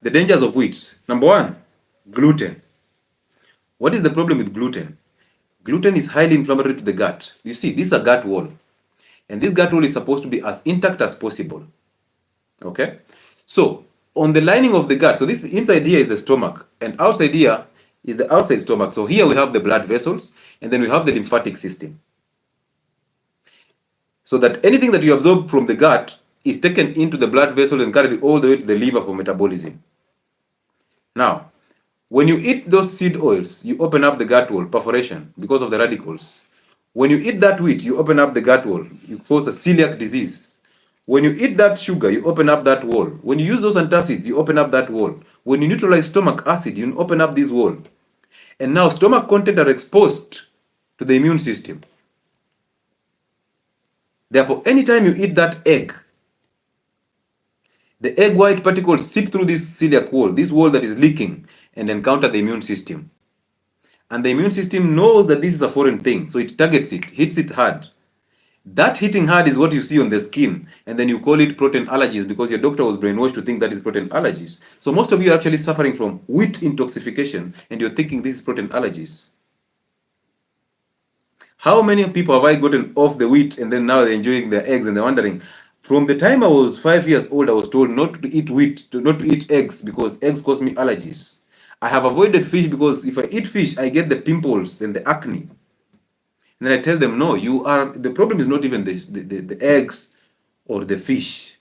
The dangers of wheat. Number one, gluten. What is the problem with gluten? Gluten is highly inflammatory to the gut. You see, this is a gut wall. And this gut wall is supposed to be as intact as possible. Okay? So, on the lining of the gut, so this inside here is the stomach, and outside here is the outside stomach. So here we have the blood vessels, and then we have the lymphatic system. So that anything that you absorb from the gut is taken into the blood vessel and carried all the way to the liver for metabolism. Now, when you eat those seed oils, you open up the gut wall, perforation, because of the radicals. When you eat that wheat, you open up the gut wall, you cause a celiac disease. When you eat that sugar, you open up that wall. When you use those antacids, you open up that wall. When you neutralize stomach acid, you open up this wall. And now stomach content are exposed to the immune system. Therefore, anytime you eat that egg, the egg white particles seep through this celiac wall, this wall that is leaking, and encounter the immune system. And the immune system knows that this is a foreign thing, so it targets it, hits it hard. That hitting hard is what you see on the skin, and then you call it protein allergies because your doctor was brainwashed to think that is protein allergies. So most of you are actually suffering from wheat intoxication, and you're thinking this is protein allergies. How many people have I gotten off the wheat and then now they're enjoying their eggs and they're wondering, from the time I was 5 years old, I was told not to eat wheat, not to eat eggs because eggs cause me allergies. I have avoided fish because if I eat fish, I get the pimples and the acne. And then I tell them, no, the problem is not even the eggs or the fish.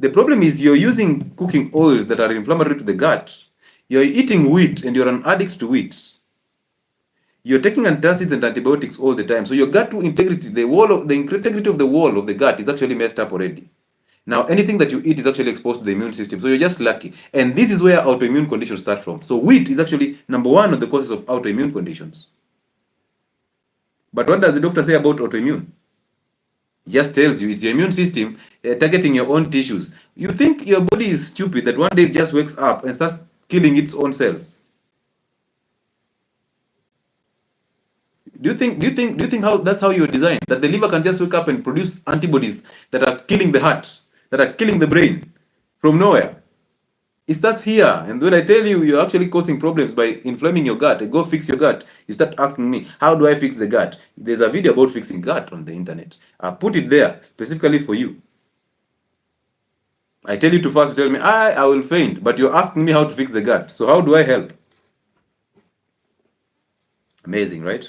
The problem is you're using cooking oils that are inflammatory to the gut. You're eating wheat and you're an addict to wheat. You're taking antacids and antibiotics all the time. So your gut integrity, the integrity of the wall of the gut is actually messed up already. Now, anything that you eat is actually exposed to the immune system. So you're just lucky. And this is where autoimmune conditions start from. So wheat is actually number one of the causes of autoimmune conditions. But what does the doctor say about autoimmune? He just tells you it's your immune system targeting your own tissues. You think your body is stupid that one day it just wakes up and starts killing its own cells. Do you think how that's how you're designed? That the liver can just wake up and produce antibodies that are killing the heart, that are killing the brain from nowhere? It starts here. And when I tell you you're actually causing problems by inflaming your gut, go fix your gut, you start asking me, how do I fix the gut? There's a video about fixing gut on the internet. I put it there specifically for you. I tell you to fast, you tell me, I will faint, but you're asking me how to fix the gut. So how do I help? Amazing, right?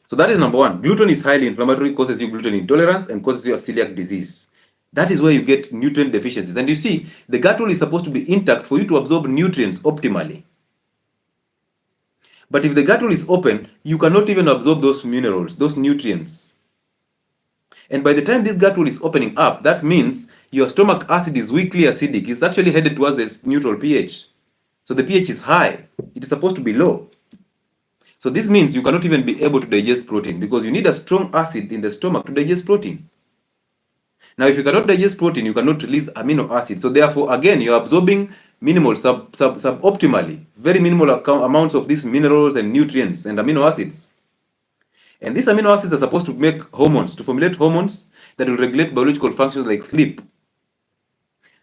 So that is number one. Gluten is highly inflammatory, causes you gluten intolerance, and causes you a celiac disease. That is where you get nutrient deficiencies. And you see, the gut wall is supposed to be intact for you to absorb nutrients optimally. But if the gut wall is open, you cannot even absorb those minerals, those nutrients. And by the time this gut wall is opening up, that means your stomach acid is weakly acidic. It's actually headed towards the neutral pH. So the pH is high. It is supposed to be low. So this means you cannot even be able to digest protein because you need a strong acid in the stomach to digest protein. Now, if you cannot digest protein, you cannot release amino acids. So therefore, again, you're absorbing minimal, suboptimally, very minimal amounts of these minerals and nutrients and amino acids. And these amino acids are supposed to make hormones, to formulate hormones that will regulate biological functions like sleep.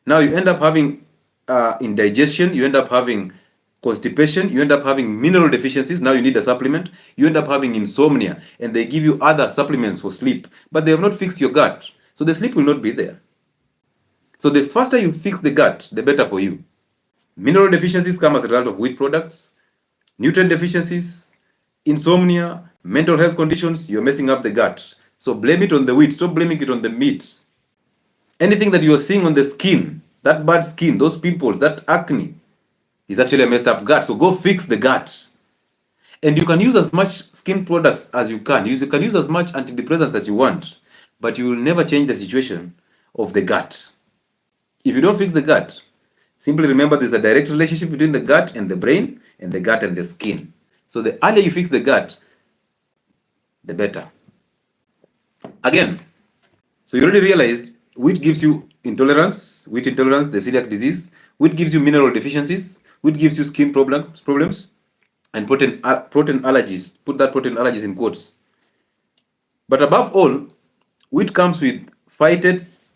Now you end up having indigestion, you end up having constipation, you end up having mineral deficiencies. Now you need a supplement. You end up having insomnia, and they give you other supplements for sleep, but they have not fixed your gut. So the sleep will not be there. So the faster you fix the gut, the better for you. Mineral deficiencies come as a result of wheat products, nutrient deficiencies, insomnia, mental health conditions. You're messing up the gut. So blame it on the wheat. Stop blaming it on the meat. Anything that you're seeing on the skin, that bad skin, those pimples, that acne, is actually a messed up gut. So go fix the gut. And you can use as much skin products as you can. You can use as much antidepressants as you want, but you will never change the situation of the gut. If you don't fix the gut, simply remember there's a direct relationship between the gut and the brain and the gut and the skin. So the earlier you fix the gut, the better. Again, so you already realized wheat gives you intolerance, the celiac disease. Wheat gives you mineral deficiencies. Wheat gives you skin problems, and protein allergies. Put that protein allergies in quotes. But above all, wheat comes with phytates,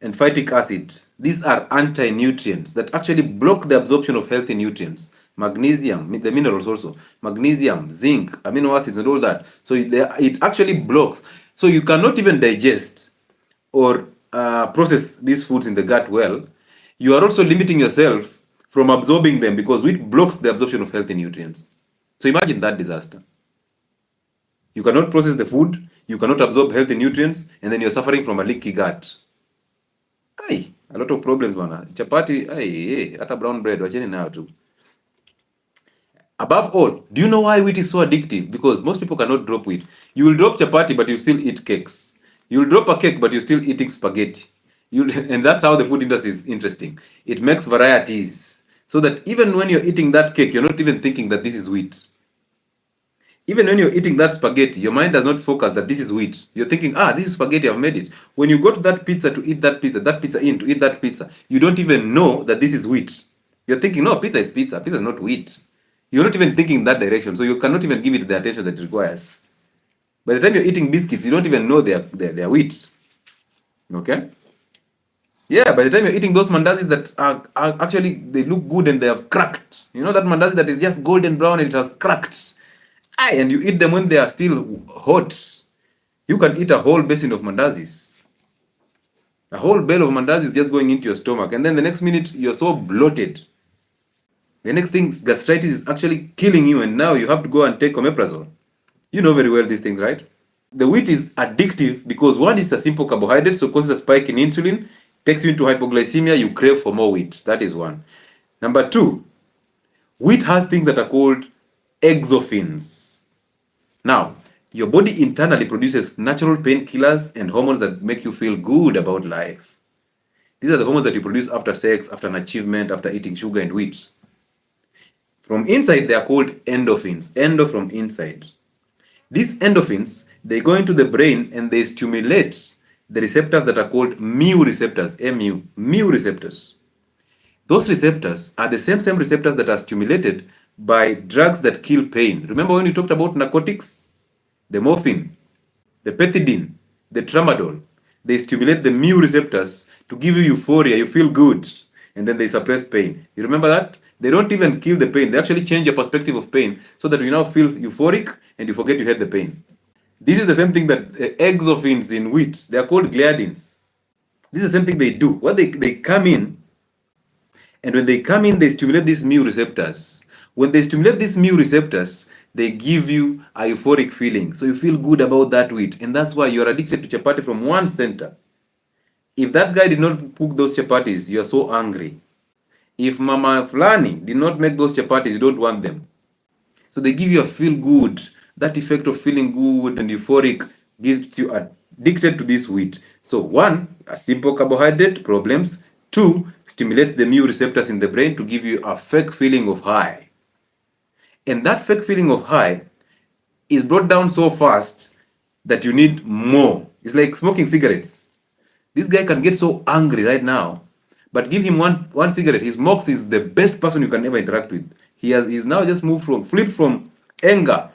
and phytic acid. These are anti-nutrients that actually block the absorption of healthy nutrients. Magnesium, the minerals also, magnesium, zinc, amino acids, and all that. So it actually blocks. So you cannot even digest or process these foods in the gut well. You are also limiting yourself from absorbing them because it blocks the absorption of healthy nutrients. So imagine that disaster. You cannot process the food, you cannot absorb healthy nutrients, and then you're suffering from a leaky gut. Ay, a lot of problems, man. Chapati, ay, hata brown bread, wacheni nayo tu. Above all, do you know why wheat is so addictive? Because most people cannot drop wheat. You will drop chapati, but you still eat cakes. You will drop a cake, but you're still eating spaghetti. And that's how the food industry is interesting. It makes varieties. So that even when you're eating that cake, you're not even thinking that this is wheat. Even when you're eating that spaghetti, your mind does not focus that this is wheat. You're thinking, this is spaghetti, I've made it. When you go to that pizza to eat that pizza in to eat that pizza, you don't even know that this is wheat. You're thinking, no, pizza is pizza. Pizza is not wheat. You're not even thinking in that direction, so you cannot even give it the attention that it requires. By the time you're eating biscuits, you don't even know they're wheat. Okay? Yeah, by the time you're eating those mandazis that are actually, they look good and they have cracked. You know that mandazi that is just golden brown and it has cracked. And you eat them when they are still hot. You can eat a whole basin of mandazis. A whole bale of mandazis just going into your stomach. And then the next minute, you're so bloated. The next thing, gastritis is actually killing you. And now you have to go and take omeprazole. You know very well these things, right? The wheat is addictive because one is a simple carbohydrate, so causes a spike in insulin, takes you into hypoglycemia, you crave for more wheat. That is one. Number two, wheat has things that are called exophins. Now, your body internally produces natural painkillers and hormones that make you feel good about life. These are the hormones that you produce after sex, after an achievement, after eating sugar and wheat. From inside, they are called endorphins. Endo from inside. These endorphins, they go into the brain and they stimulate the receptors that are called mu receptors, mu receptors. Those receptors are the same receptors that are stimulated by drugs that kill pain. Remember when we talked about narcotics? The morphine, the pethidine, the tramadol. They stimulate the mu receptors to give you euphoria, you feel good, and then they suppress pain. You remember that? They don't even kill the pain. They actually change your perspective of pain so that you now feel euphoric and you forget you had the pain. This is the same thing that exophins in wheat, they are called gliadins. This is the same thing they do. What they come in, and when they come in, they stimulate these mu receptors. When they stimulate these mu receptors, they give you a euphoric feeling. So you feel good about that wheat. And that's why you're addicted to chapati from one center. If that guy did not cook those chapatis, you're so angry. If Mama Fulani did not make those chapatis, you don't want them. So they give you a feel good. That effect of feeling good and euphoric gives you addicted to this wheat. So one, a simple carbohydrate, problems. Two, stimulates the mu receptors in the brain to give you a fake feeling of high. And that fake feeling of high is brought down so fast that you need more. It's like smoking cigarettes. This guy can get so angry right now, but give him one cigarette. His Mox is the best person you can ever interact with. He's now just flipped from anger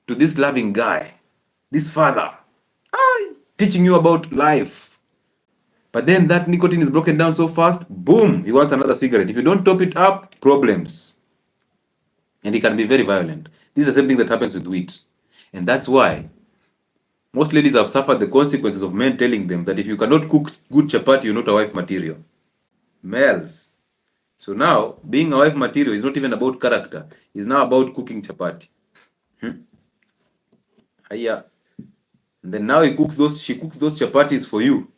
to this loving guy, this father, teaching you about life. But then that nicotine is broken down so fast, boom, he wants another cigarette. If you don't top it up, problems. And it can be very violent. This is the same thing that happens with wheat. And that's why most ladies have suffered the consequences of men telling them that if you cannot cook good chapati, you're not a wife material. Males. So now, being a wife material is not even about character. It's now about cooking chapati. And then now she cooks those chapatis for you.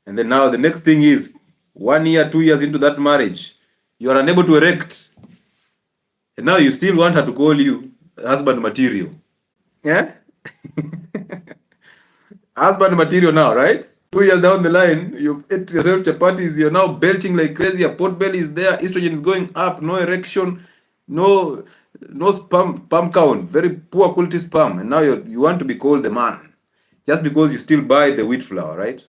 And then now the next thing is 1 year, 2 years into that marriage, you are unable to erect. And now you still want her to call you husband material. Yeah? Husband material now, right? 2 years down the line, you've ate yourself chapatis, you're now belching like crazy, your pot belly is there, estrogen is going up, no erection, no sperm count, very poor quality sperm, and now you want to be called the man. Just because you still buy the wheat flour, right?